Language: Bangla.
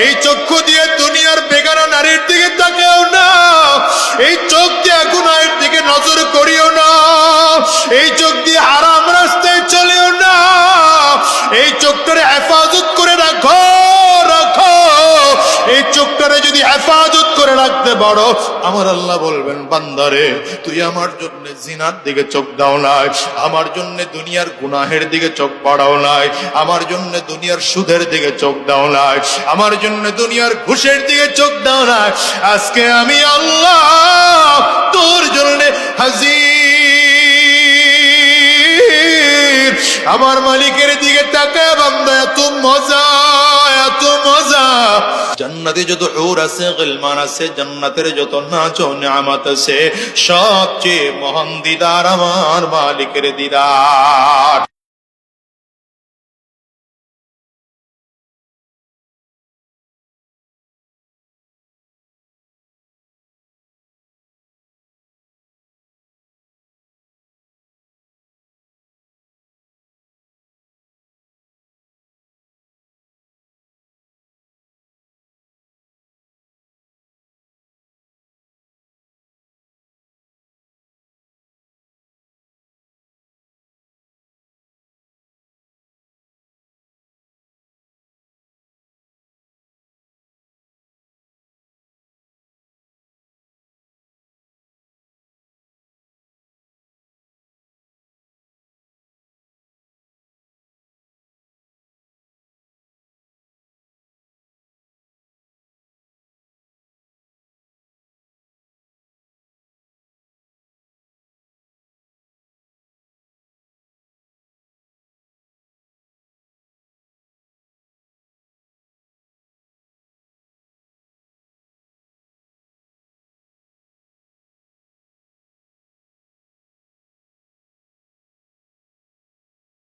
এই চক্ষু দিয়ে দুনিয়ার বেগানা নারীর দিকে তাকাও না, এই চোখ দিয়ে গুনাহের দিকে নজর করিও না, এই চোখ দিয়ে হারাম রাস্তায় চলিও না, এই চোখটারে হেফাজত করে রাখো রাখো। এই চোখটারে যদি হেফাজত করে রাখতে পারো, আমার আল্লাহ বলবেন বান্দারে তুই আমার জন্য জিনার দিকে চোখ দাও নাই, আমার জন্য দুনিয়ার গুনাহের দিকে চোখ বাড়াও নাই, আমার জন্য দুনিয়ার সুদের দিকে চোখ দাও নাই, আমার জন্য দুনিয়ার ঘুষের দিকে চোখ দাও নাই। আজকে আমি আল্লাহ তোর জন্য হাজির। আমার মালিকের দিকে তাকায় বান্দা, এত মজা এত মজা। জান্নাতে যত হুর আছে, গিলমান আছে, জান্নাতের যত নাজ ও নিয়ামত আছে, সবচেয়ে মহান দিদার আমার মালিকের দিদার।